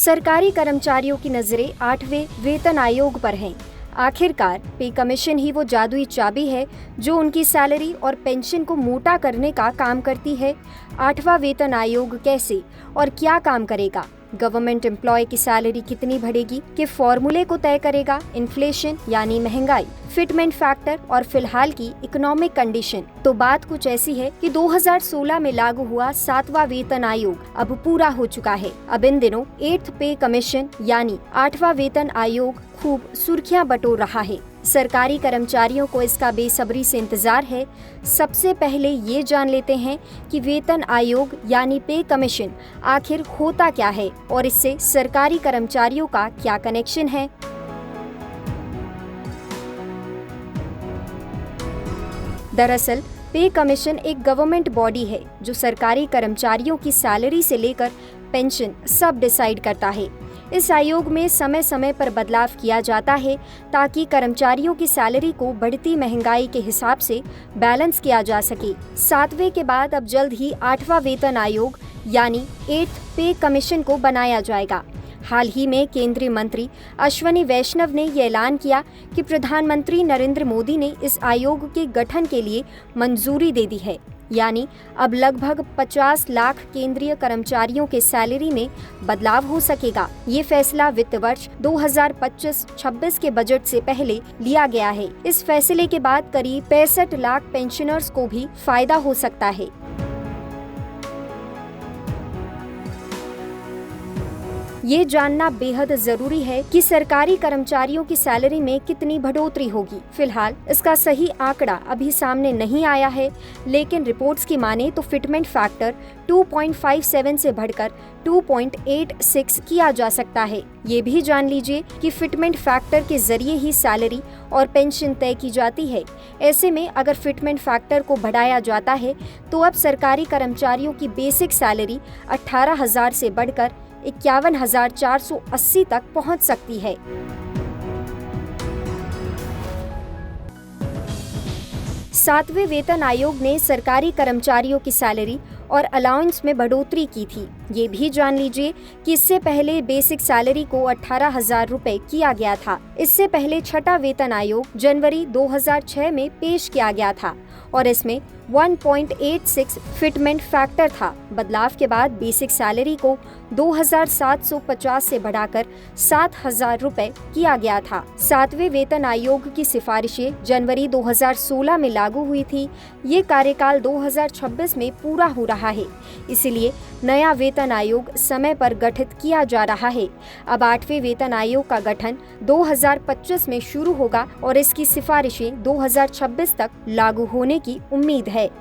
सरकारी कर्मचारियों की नजरें 8वें वेतन आयोग पर हैं। आखिरकार पे कमीशन ही वो जादुई चाबी है जो उनकी सैलरी और पेंशन को मोटा करने का काम करती है। 8वां वेतन आयोग कैसे और क्या काम करेगा, गवर्नमेंट एम्प्लॉय की सैलरी कितनी बढ़ेगी के फॉर्मूले को तय करेगा इन्फ्लेशन यानी महंगाई, फिटमेंट फैक्टर और फिलहाल की इकोनॉमिक कंडीशन। तो बात कुछ ऐसी है कि 2016 में लागू हुआ 7वां वेतन आयोग अब पूरा हो चुका है। अब इन दिनों 8th पे कमीशन यानी 8वां वेतन आयोग खूब सुर्खियां बटोर रहा है। सरकारी कर्मचारियों को इसका बेसब्री से इंतजार है। सबसे पहले ये जान लेते हैं कि वेतन आयोग यानी पे कमीशन आखिर होता क्या है और इससे सरकारी कर्मचारियों का क्या कनेक्शन है। दरअसल पे कमीशन एक गवर्नमेंट बॉडी है जो सरकारी कर्मचारियों की सैलरी से लेकर पेंशन सब डिसाइड करता है। इस आयोग में समय समय पर बदलाव किया जाता है ताकि कर्मचारियों की सैलरी को बढ़ती महंगाई के हिसाब से बैलेंस किया जा सके। 7वें के बाद अब जल्द ही 8वां वेतन आयोग यानी 8th पे कमीशन को बनाया जाएगा। हाल ही में केंद्रीय मंत्री अश्विनी वैष्णव ने ये ऐलान किया कि प्रधानमंत्री नरेंद्र मोदी ने इस आयोग के गठन के लिए मंजूरी दे दी है, यानी अब लगभग 50 लाख केंद्रीय कर्मचारियों के सैलरी में बदलाव हो सकेगा। ये फैसला वित्त वर्ष 2025-26 के बजट से पहले लिया गया है। इस फैसले के बाद करीब 65 लाख पेंशनर्स को भी फायदा हो सकता है। ये जानना बेहद जरूरी है कि सरकारी कर्मचारियों की सैलरी में कितनी बढ़ोतरी होगी। फिलहाल इसका सही आंकड़ा अभी सामने नहीं आया है, लेकिन रिपोर्ट्स की माने तो फिटमेंट फैक्टर 2.57 से बढ़कर 2.86 किया जा सकता है। ये भी जान लीजिए कि फिटमेंट फैक्टर के जरिए ही सैलरी और पेंशन तय की जाती है। ऐसे में अगर फिटमेंट फैक्टर को बढ़ाया जाता है तो अब सरकारी कर्मचारियों की बेसिक सैलरी 18,000 से बढ़कर 51,480 तक पहुंच सकती है। सातवें वेतन आयोग ने सरकारी कर्मचारियों की सैलरी और अलाउंस में बढ़ोतरी की थी। ये भी जान लीजिए कि इससे पहले बेसिक सैलरी को 18,000 रुपए किया गया था। इससे पहले छठा वेतन आयोग जनवरी 2006 में पेश किया गया था और इसमें 1.86 फिटमेंट फैक्टर था। बदलाव के बाद बेसिक सैलरी को 2,750 से बढ़ाकर 7,000 रुपए किया गया था। सातवें वेतन आयोग की सिफारिशें जनवरी 2016 में लागू हुई थी। ये कार्यकाल 2026 में पूरा हो रहा है, इसलिए नया वेतन आयोग समय पर गठित किया जा रहा है। अब 8वें वेतन आयोग का गठन 2025 में शुरू होगा और इसकी सिफारिशें 2026 तक लागू होने की उम्मीद है।